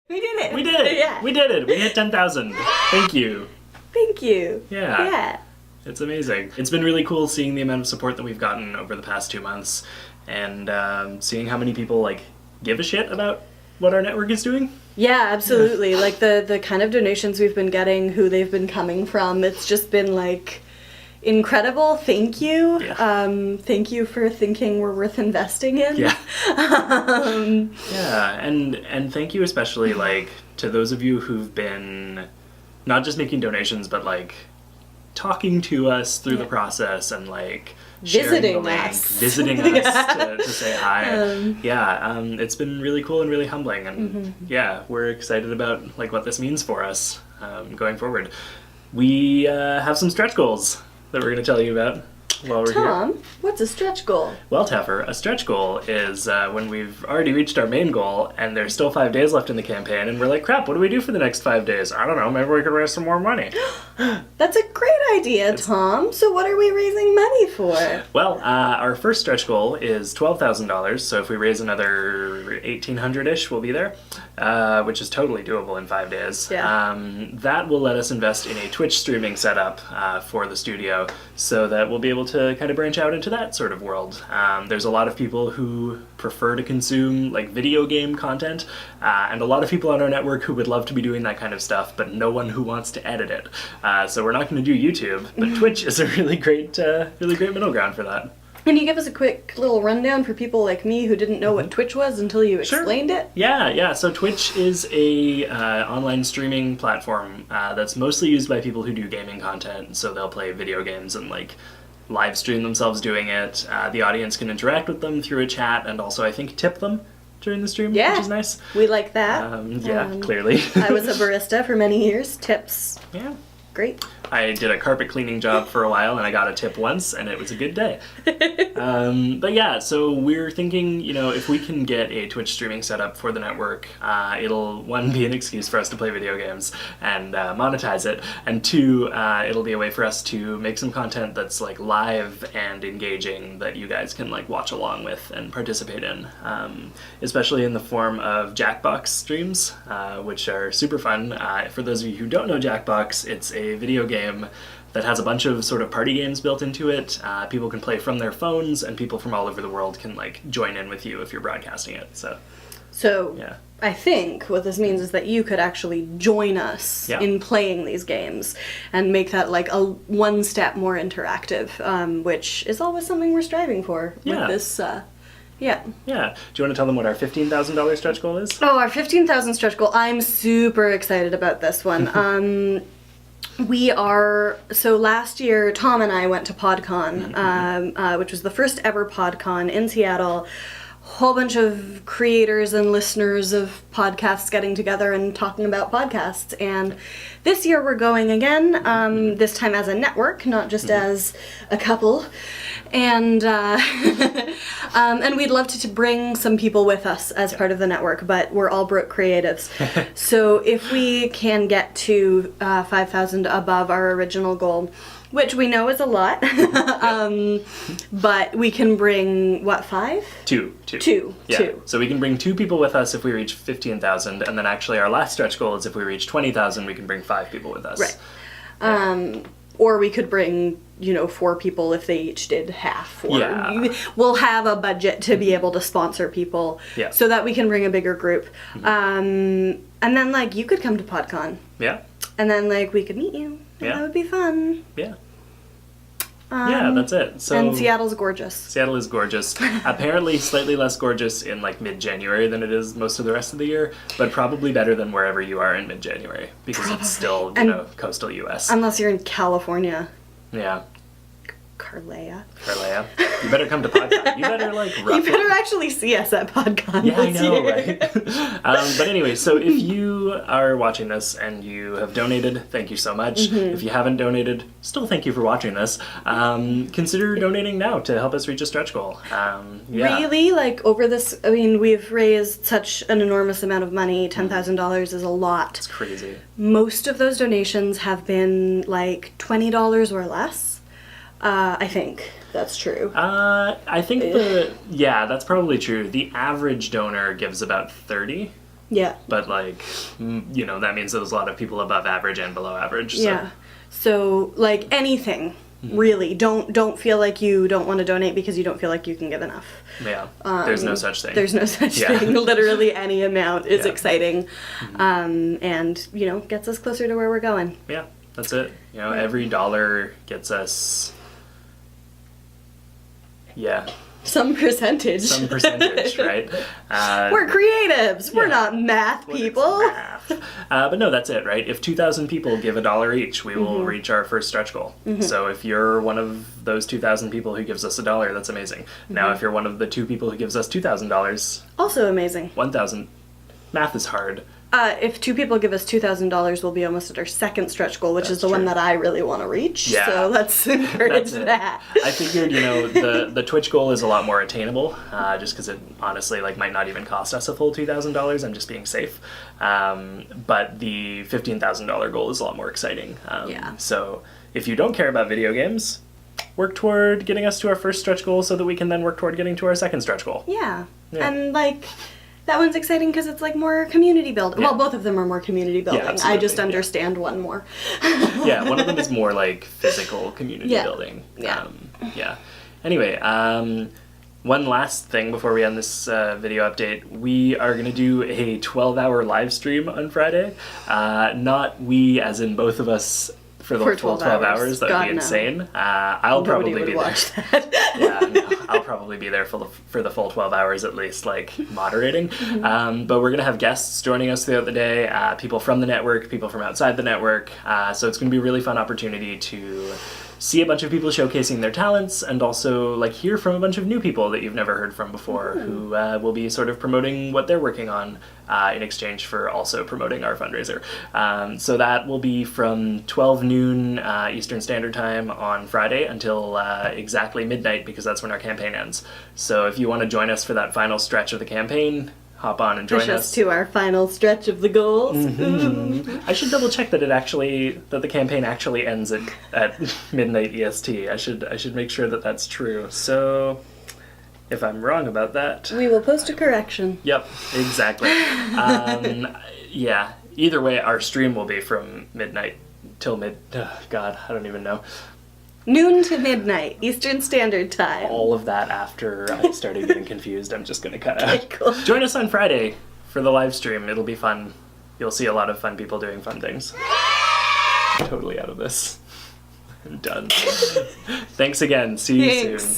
We did it. We did it. Yeah. We did it. We hit 10,000. Thank you. Thank you. Yeah. It's amazing. It's been really cool seeing the amount of support that we've gotten over the past 2 months and seeing how many people like give a shit about what our network is doing. Yeah, absolutely. Yeah. Like the kind of donations we've been getting, who they've been coming from, it's just been like incredible. Thank you. Yeah. Thank you for thinking we're worth investing in. Yeah. Yeah, and thank you especially like to those of you who've been not just making donations but like talking to us through the process and like sharing the link, visiting us to say hi. It's been really cool and really humbling, and we're excited about like what this means for us going forward. We have some stretch goals that we're going to tell you about while we're here. Tom, what's a stretch goal? Well, Taffer, a stretch goal is when we've already reached our main goal and there's still 5 days left in the campaign and we're like, crap, what do we do for the next 5 days? I don't know, maybe we could raise some more money. That's a great idea, Tom. So what are we raising money for? Well, our first stretch goal is $12,000, so if we raise another 1,800-ish, we'll be there, which is totally doable in 5 days. Yeah. That will let us invest in a Twitch streaming setup for the studio so that we'll be able to kind of branch out into that sort of world. There's a lot of people who prefer to consume like video game content, and a lot of people on our network who would love to be doing that kind of stuff, but no one who wants to edit it. So we're not going to do YouTube, but Twitch is a really great middle ground for that. Can you give us a quick little rundown for people like me who didn't know what Twitch was until you explained it? Yeah. So Twitch is a online streaming platform that's mostly used by people who do gaming content. So they'll play video games and like live stream themselves doing it. The audience can interact with them through a chat and also I think tip them during the stream, which is nice. We like that. Clearly. I was a barista for many years. Tips. Yeah. Great. I did a carpet cleaning job for a while and I got a tip once and it was a good day. But yeah, so we're thinking, if we can get a Twitch streaming setup for the network, it'll, one, be an excuse for us to play video games and monetize it, and two, it'll be a way for us to make some content that's like live and engaging that you guys can like watch along with and participate in, especially in the form of Jackbox streams, which are super fun. For those of you who don't know Jackbox, it's a video game that has a bunch of sort of party games built into it. People can play from their phones, and people from all over the world can like join in with you if you're broadcasting it. So yeah. I think what this means is that you could actually join us in playing these games and make that like a one step more interactive, which is always something we're striving for with this. Yeah. Do you want to tell them what our $15,000 stretch goal is? Oh, our $15,000 stretch goal. I'm super excited about this one. So last year, Tom and I went to PodCon, which was the first ever PodCon in Seattle. Whole bunch of creators and listeners of podcasts getting together and talking about podcasts. And this year we're going again, this time as a network, not just as a couple. And and we'd love to bring some people with us as part of the network, but we're all broke creatives. So if we can get to 5,000 above our original goal, which we know is a lot, but we can bring, what, 5? Two. Two. So we can bring 2 people with us if we reach 15,000, and then actually our last stretch goal is if we reach 20,000, we can bring 5 people with us. Right. Or we could bring, 4 people if they each did half. We'll have a budget to be able to sponsor people so that we can bring a bigger group. And then, like, you could come to PodCon. Yeah. And then, like, we could meet you. And that would be fun. Yeah. That's it. So, and Seattle's gorgeous. Seattle is gorgeous. Apparently slightly less gorgeous in like mid-January than it is most of the rest of the year, but probably better than wherever you are in mid-January because it's still, coastal US. Unless you're in California. Yeah. Carlea. You better come to PodCon. You better You better actually see us at PodCon. Yeah, I know, right? But anyway, so if you are watching this and you have donated, thank you so much. If you haven't donated, still thank you for watching this. Consider donating now to help us reach a stretch goal. Really? Like, over this, we've raised such an enormous amount of money. $10,000 is a lot. It's crazy. Most of those donations have been, like, $20 or less. I think that's true. I think that's probably true. The average donor gives about 30. Yeah. But like, you know, that means there's a lot of people above average and below average. So. Yeah. So like anything, really, don't feel like you don't want to donate because you don't feel like you can give enough. Yeah. There's no such thing. There's no such Yeah. thing. Literally any amount is Yeah. exciting, and you know, gets us closer to where we're going. Yeah, that's it. You know, every dollar gets us. Yeah. Some percentage. Some percentage, right? We're creatives. We're Yeah. not math What is people. math? But no, that's it, right? If 2,000 people give $1 each, we will reach our first stretch goal. So if you're one of those 2,000 people who gives us $1, that's amazing. Now, if you're one of the 2 people who gives us $2,000, Also amazing. 1,000, math is hard. If 2 people give us $2,000, we'll be almost at our second stretch goal, which is That's the one true. that I really want to reach. Yeah. So let's encourage That's it. that. I figured, you know, the Twitch goal is a lot more attainable, just because it honestly like might not even cost us a full $2,000. I'm just being safe. But the $15,000 goal is a lot more exciting. Yeah. So if you don't care about video games, work toward getting us to our first stretch goal so that we can then work toward getting to our second stretch goal. Yeah. Yeah. And like that one's exciting because it's like more community building. Yeah. Well, both of them are more community building. I absolutely, just yeah. understand one more. Yeah, one of them is more like physical community Yeah. building. Yeah. Yeah. Anyway, one last thing before we end this video update. We are going to do a 12-hour live stream on Friday. Not we, as in both of us, for the For full 12 12 hours. That would God, be no. insane. I'll Nobody probably would be watch there. that. Yeah, no, I'll probably be there for the full 12 hours at least, like moderating. But we're going to have guests joining us throughout the day, people from the network, people from outside the network. So it's going to be a really fun opportunity to see a bunch of people showcasing their talents and also like hear from a bunch of new people that you've never heard from before who will be sort of promoting what they're working on in exchange for also promoting our fundraiser. So that will be from 12 noon Eastern Standard Time on Friday until exactly midnight, because that's when our campaign ends. So if you want to join us for that final stretch of the campaign, hop on and join Push us. us to our final stretch of the goals. I should double check that that the campaign actually ends at midnight EST. I should make sure that that's true. So if I'm wrong about that, We will post a correction. yep, exactly. Yeah. Either way, our stream will be from midnight till God, I don't even know. Noon to midnight, Eastern Standard Time. All of that after I started getting confused, I'm just gonna cut out. Okay, cool. Join us on Friday for the live stream. It'll be fun. You'll see a lot of fun people doing fun things. I'm totally out of this. I'm done. Thanks again. See you Thanks. soon.